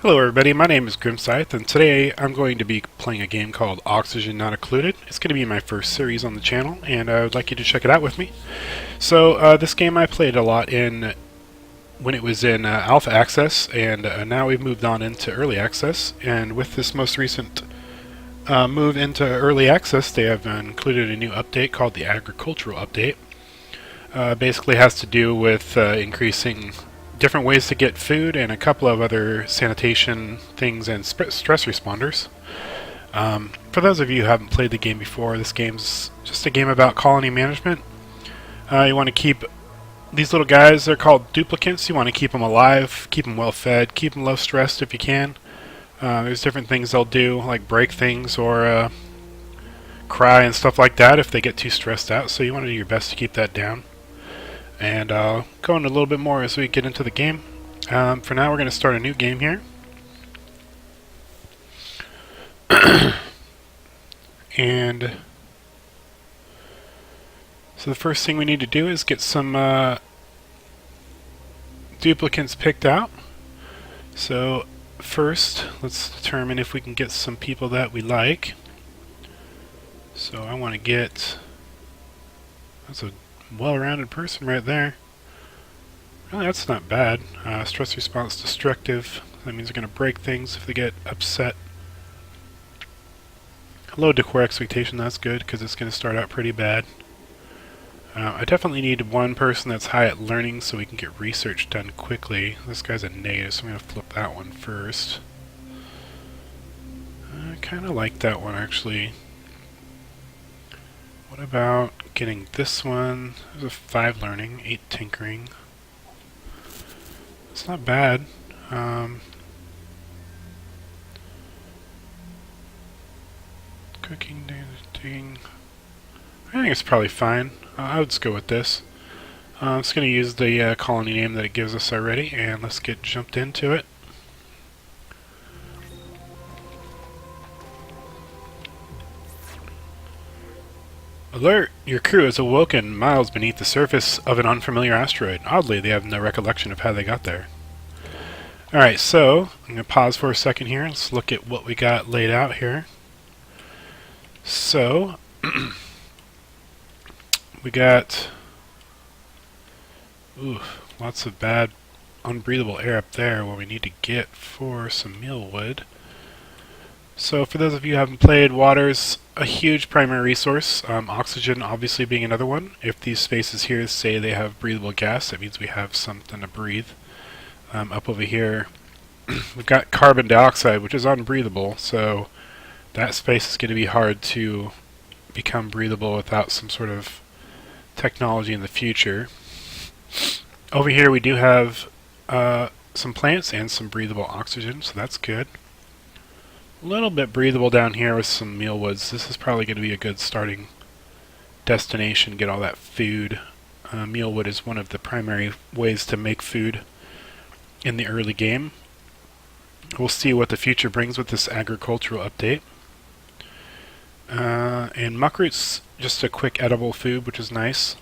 Hello everybody, my name is Grimscythe, and today I'm going to be playing a game called Oxygen Not Included. It's going to be my first series on the channel, and I would like you to check it out with me. So this game I played a lot in when it was in Alpha Access, and now we've moved on into Early Access, and with this most recent move into Early Access, they have included a new update called the Agricultural Update. Basically has to do with increasing different ways to get food and a couple of other sanitation things and stress responders. For those of you who haven't played the game before, this game's just a game about colony management. You want to keep these little guys, they're called duplicants. You want to keep them alive, keep them well fed, keep them low stressed if you can. There's different things they'll do, like break things or cry and stuff like that if they get too stressed out, so you want to do your best to keep that down. And I'll go into a little bit more as we get into the game. For now, we're going to start a new game here. And so the first thing we need to do is get some duplicants picked out. So first, let's determine if we can get some people that we like. So I want to get... That's a well-rounded person right there. Well, that's not bad. Stress response destructive. That means they're going to break things if they get upset. Low decor expectation, that's good because it's going to start out pretty bad. I definitely need one person that's high at learning so we can get research done quickly. This guy's a native, so I'm going to flip that one first. I kind of like that one actually. What about getting this one? There's a 5 learning, 8 tinkering. It's not bad. Cooking, dating. I think it's probably fine. I would just go with this. I'm just going to use the colony name that it gives us already, and let's get jumped into it. Alert! Your crew has awoken miles beneath the surface of an unfamiliar asteroid. Oddly, they have no recollection of how they got there. Alright, so I'm going to pause for a second here. Let's look at what we got laid out here. So, we got lots of bad, unbreathable air up there where we need to get for some mealwood. So for those of you who haven't played, water's a huge primary resource. Oxygen obviously being another one. If these spaces here say they have breathable gas, that means we have something to breathe. Up over here, we've got carbon dioxide, which is unbreathable, so that space is going to be hard to become breathable without some sort of technology in the future. Over here we do have some plants and some breathable oxygen, so that's good. A little bit breathable down here with some mealwoods. This is probably going to be a good starting destination, get all that food. Mealwood is one of the primary ways to make food in the early game. We'll see what the future brings with this agricultural update. And muckroot's just a quick edible food, which is nice.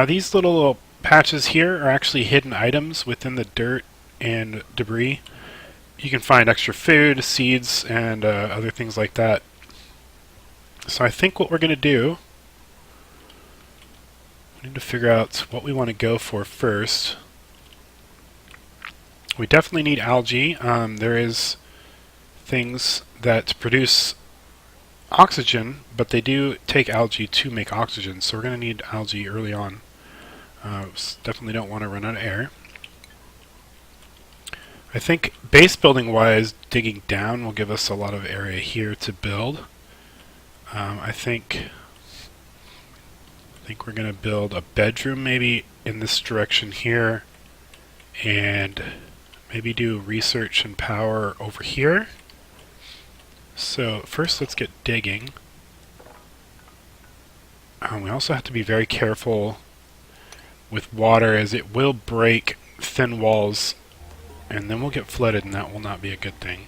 These little patches here are actually hidden items within the dirt and debris. You can find extra food, seeds, and other things like that. So I think what we're going to do, we need to figure out what we want to go for first. We definitely need algae. There is things that produce oxygen, but they do take algae to make oxygen, so we're going to need algae early on. Definitely don't want to run out of air. I think base building wise, digging down will give us a lot of area here to build. I think we're going to build a bedroom maybe in this direction here, and maybe do research and power over here. So first let's get digging. We also have to be very careful with water as it will break thin walls and then we'll get flooded, and that will not be a good thing.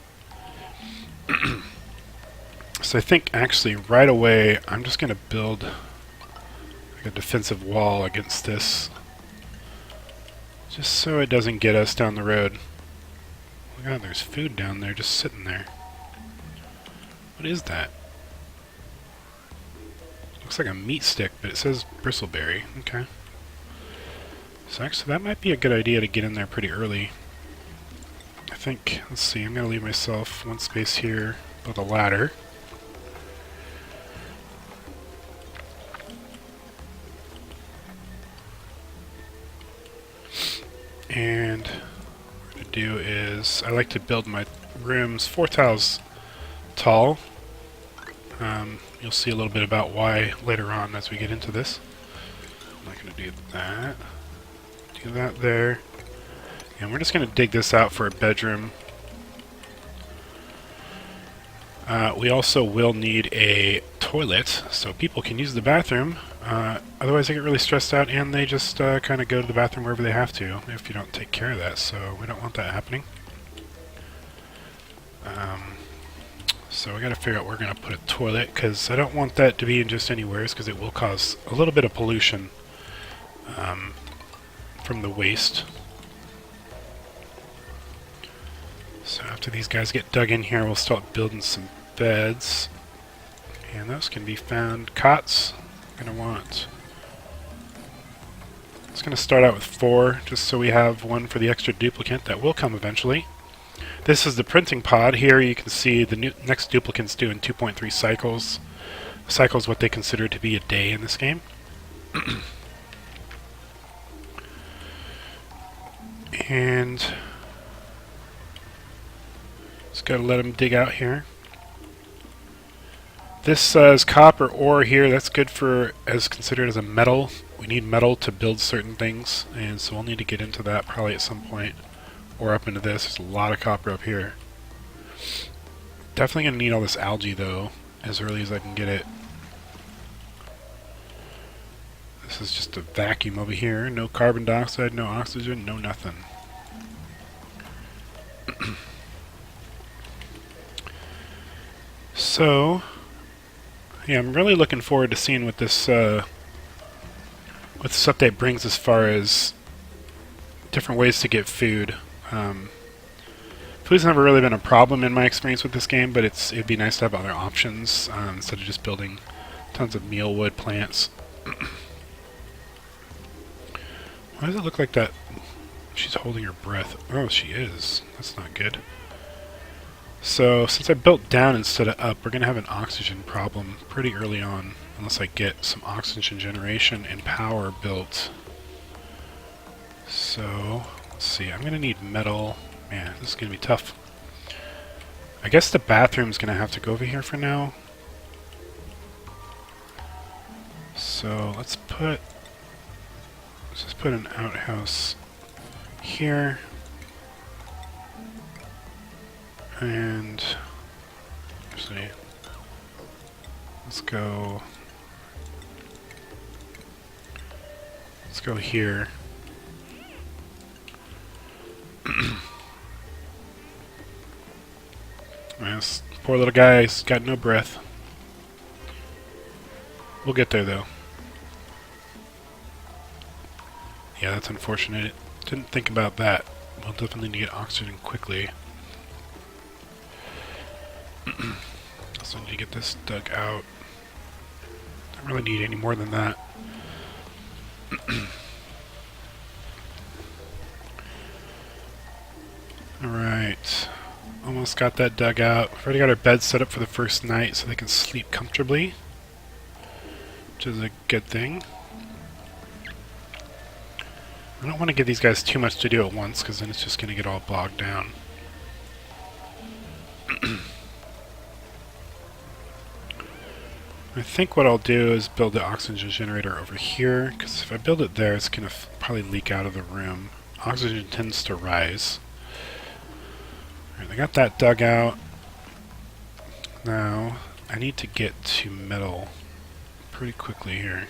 So I think actually right away I'm just going to build like a defensive wall against this, just so it doesn't get us down the road. Oh my god, there's food down there just sitting there. What is that? Looks like a meat stick, but it says bristleberry. Okay. So actually, that might be a good idea to get in there pretty early. I think, let's see, I'm going to leave myself one space here with a ladder. And what I'm going to do is, I like to build my rooms 4 tiles tall. You'll see a little bit about why later on as we get into this. I'm not going to do that. Do that there. And we're just going to dig this out for a bedroom. We also will need a toilet so people can use the bathroom. Otherwise they get really stressed out and they just kind of go to the bathroom wherever they have to if you don't take care of that, so we don't want that happening. So we got to figure out where we're going to put a toilet, because I don't want that to be in just anywhere, because it will cause a little bit of pollution from the waste. So after these guys get dug in here, we'll start building some beds. And those can be found. Cots, I'm going to want... It's going to start out with 4, just so we have one for the extra duplicate that will come eventually. This is the printing pod. Here you can see the next duplicates do in 2.3 cycles. A cycle is what they consider to be a day in this game. And just gotta let them dig out here. This is copper ore here. That's good for, as considered as a metal. We need metal to build certain things, and so we'll need to get into that probably at some point. Or up into this. There's a lot of copper up here. Definitely gonna need all this algae though, as early as I can get it. This is just a vacuum over here. No carbon dioxide, no oxygen, no nothing. So, yeah, I'm really looking forward to seeing what this update brings as far as different ways to get food. Food's never really been a problem in my experience with this game, but it'd be nice to have other options instead of just building tons of mealwood plants. Why does it look like that? She's holding her breath. Oh, she is. That's not good. So, since I built down instead of up, we're going to have an oxygen problem pretty early on, unless I get some oxygen generation and power built. So, let's see. I'm going to need metal. Man, this is going to be tough. I guess the bathroom's going to have to go over here for now. So, let's just put an outhouse here. And actually, let's go here. This poor little guy's got no breath. We'll get there though. Yeah, that's unfortunate. Didn't think about that. We'll definitely need to get oxygen quickly. Also need to get this dug out. Don't really need any more than that. Alright. Almost got that dug out. We've already got our bed set up for the first night so they can sleep comfortably, which is a good thing. I don't want to give these guys too much to do at once, because then it's just going to get all bogged down. I think what I'll do is build the oxygen generator over here, because if I build it there, it's going to probably leak out of the room. Oxygen tends to rise. Alright, I got that dug out. Now, I need to get to metal pretty quickly here.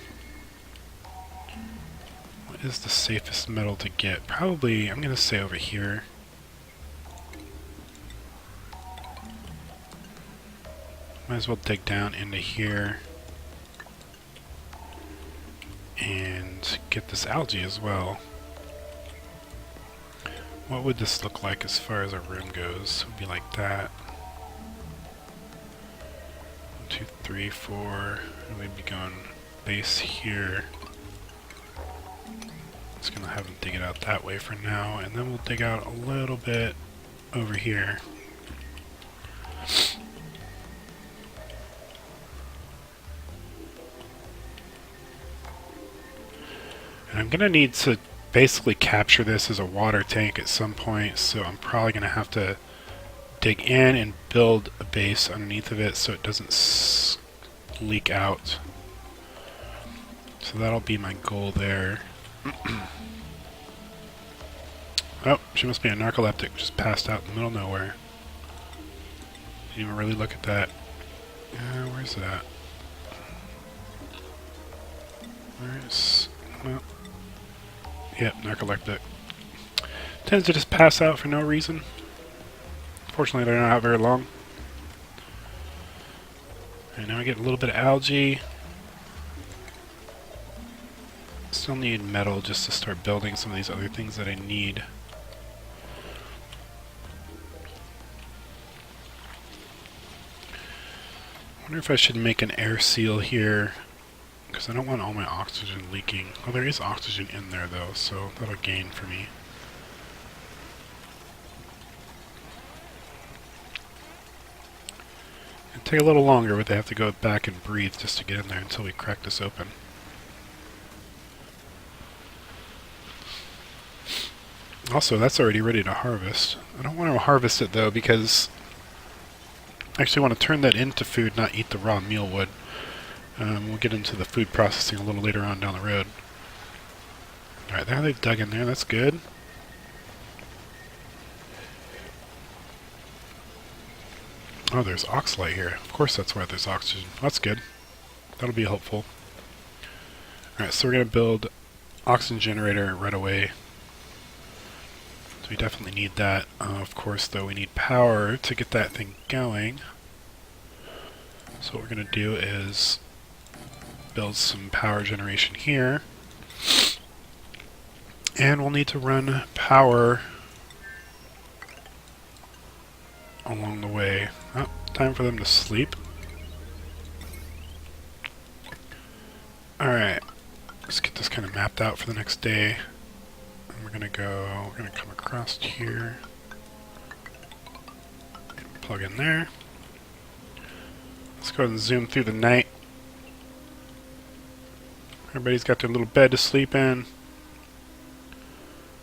What is the safest metal to get? Probably, I'm going to say over here. Might as well dig down into here and get this algae as well. what would this look like as far as a room goes? It would be like that. 1, 2, 3, 4. And we'd be going base here. Just gonna have them dig it out that way for now, and then we'll dig out a little bit over here. And I'm gonna need to basically capture this as a water tank at some point, so I'm probably gonna have to dig in and build a base underneath of it so it doesn't leak out. So that'll be my goal there. Oh, she must be a narcoleptic, just passed out in the middle of nowhere. Didn't even really look at that. Where's it at? Where's... well... yep, narcoleptic. Tends to just pass out for no reason. Fortunately, they're not out very long. Alright, now I get a little bit of algae. Still need metal just to start building some of these other things that I need. I wonder if I should make an air seal here, because I don't want all my oxygen leaking. Oh, there is oxygen in there though, so that'll gain for me. It'll take a little longer, but they have to go back and breathe just to get in there until we crack this open. Also, that's already ready to harvest. I don't want to harvest it though, because I actually want to turn that into food, not eat the raw mealwood. We'll get into the food processing a little later on down the road. Alright, there they've dug in there, that's good. Oh, there's oxalate here. Of course that's why there's oxygen. That's good. That'll be helpful. Alright, so we're going to build oxygen generator right away. So we definitely need that. Of course, though, we need power to get that thing going. So what we're going to do is build some power generation here. And we'll need to run power along the way. Oh, time for them to sleep. Alright, let's get this kind of mapped out for the next day. And we're gonna come across here. Plug in there. Let's go ahead and zoom through the night. Everybody's got their little bed to sleep in.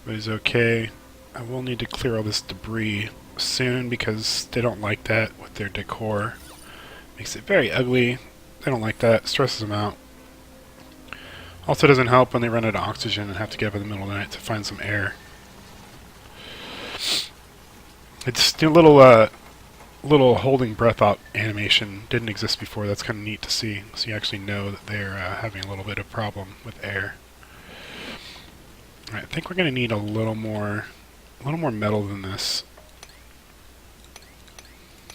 Everybody's okay. I will need to clear all this debris soon because they don't like that with their decor. Makes it very ugly. They don't like that. Stresses them out. Also doesn't help when they run out of oxygen and have to get up in the middle of the night to find some air. It's a little holding breath out animation didn't exist before. That's kind of neat to see. So you actually know that they're having a little bit of problem with air. Alright, I think we're going to need a little more metal than this.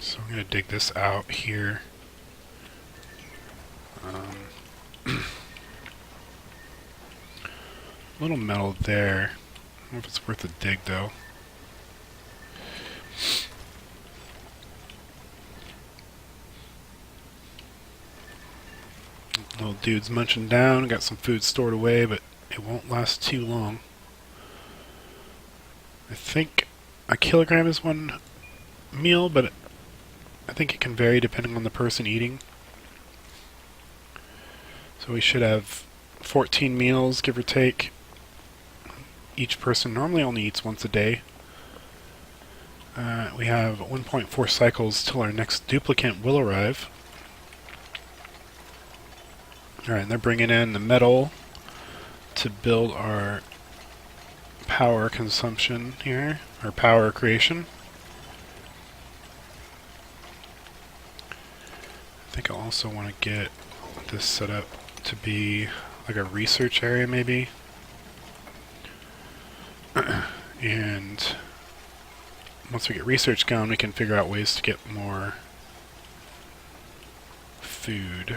So I'm going to dig this out here. A little metal there. I don't know if it's worth a dig though. Little dude's munching down, got some food stored away, but it won't last too long. I think a kilogram is one meal, but I think it can vary depending on the person eating. So we should have 14 meals, give or take. Each person normally only eats once a day. We have 1.4 cycles till our next duplicate will arrive. Alright, and they're bringing in the metal to build our power consumption here, our power creation. I think I also want to get this set up to be like a research area maybe. And once we get research going, we can figure out ways to get more food.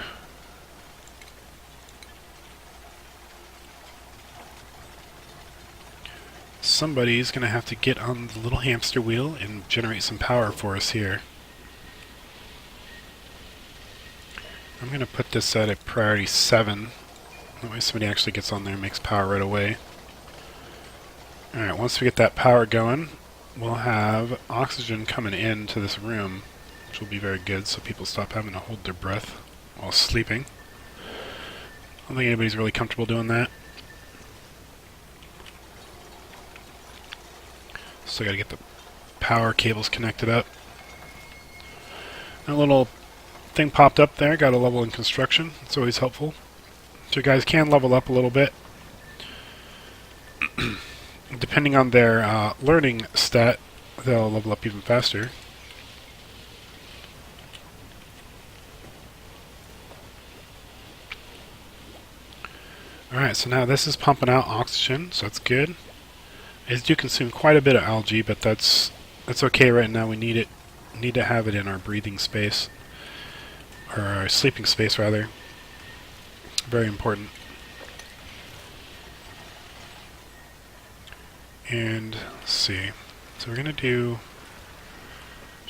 somebody's going to have to get on the little hamster wheel and generate some power for us here. I'm going to put this at a priority 7. That way somebody actually gets on there and makes power right away. Alright, once we get that power going, we'll have oxygen coming into this room, which will be very good so people stop having to hold their breath while sleeping. I don't think anybody's really comfortable doing that. Still got to get the power cables connected up. A little thing popped up there, got a level in construction. It's always helpful. So you guys can level up a little bit. Depending on their learning stat, they'll level up even faster. Alright, so now this is pumping out oxygen, so that's good. It do consume quite a bit of algae, but that's okay right now. We need it. Need to have it in our breathing space, or our sleeping space rather. Very important. And let's see. So we're gonna do.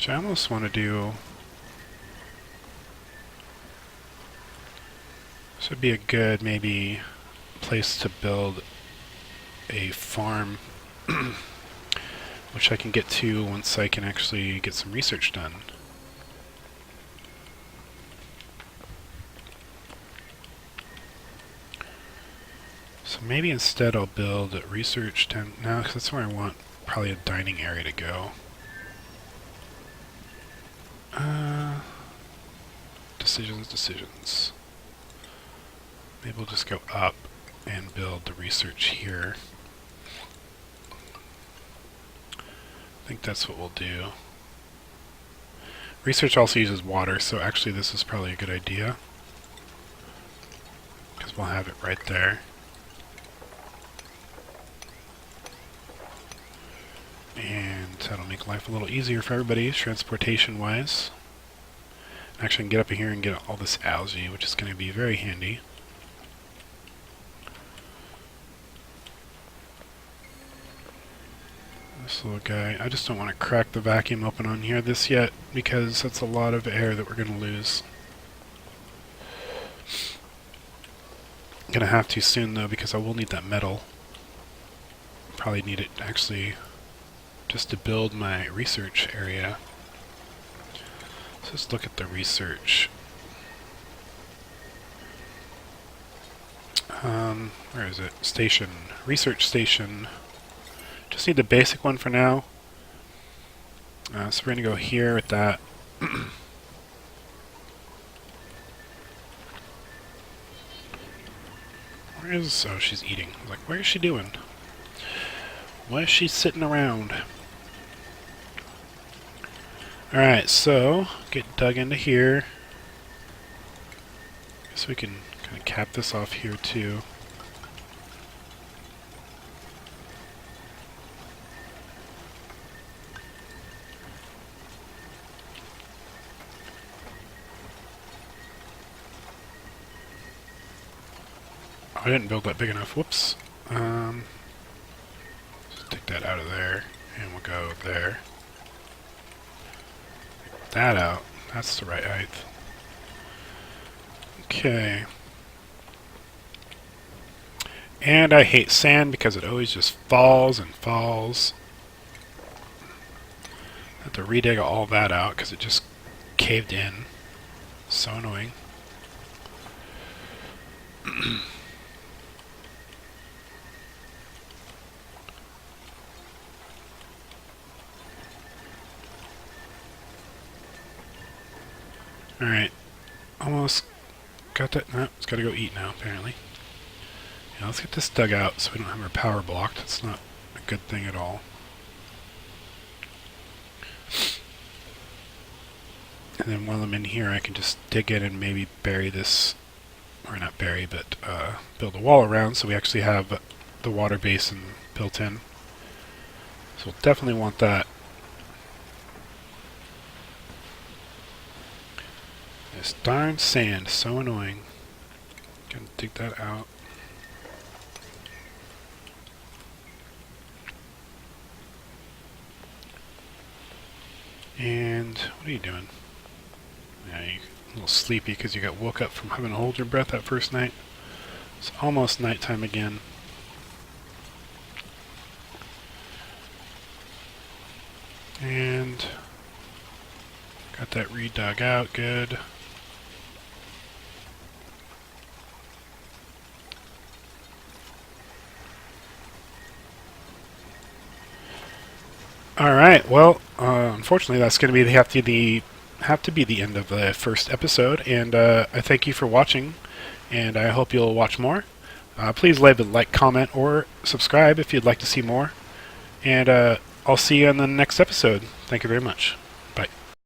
I almost want to do. This would be a good maybe place to build a farm. Which I can get to once I can actually get some research done. So maybe instead I'll build a research tent now, because that's where I want probably a dining area to go. Decisions. Maybe we'll just go up and build the research here. I think that's what we'll do. Research also uses water, so actually this is probably a good idea. Because we'll have it right there. And that'll make life a little easier for everybody, transportation-wise. Actually, I can get up in here and get all this algae, which is going to be very handy. This little guy, I just don't want to crack the vacuum open on here this yet, because that's a lot of air that we're going to lose. I'm going to have to soon though, because I will need that metal. Probably need it actually just to build my research area. So let's look at the research. Where is it? Station. Research station. Just need the basic one for now. So we're going to go here with that. Where is... Oh, she's eating. I was like, what is she doing? Why is she sitting around? Alright, so get dug into here. Guess we can kind of cap this off here too. I didn't build that big enough. Whoops. Just take that out of there, and we'll go there. Take that out. That's the right height. Okay. And I hate sand because it always just falls and falls. I have to redig all that out because it just caved in. So annoying. Alright, almost got that. No, it's got to go eat now, apparently. Yeah, let's get this dug out so we don't have our power blocked. It's not a good thing at all. And then while I'm in here, I can just dig in and maybe bury this, or not bury, but build a wall around so we actually have the water basin built in. So we'll definitely want that. This darn sand, so annoying. Gonna dig that out. And what are you doing? Yeah, you're a little sleepy because you got woke up from having to hold your breath that first night. It's almost nighttime again. And got that reed dug out, good. All right. Well, unfortunately, that's going to be have to be the end of the first episode. And I thank you for watching, and I hope you'll watch more. Please leave a like, comment, or subscribe if you'd like to see more. And I'll see you in the next episode. Thank you very much.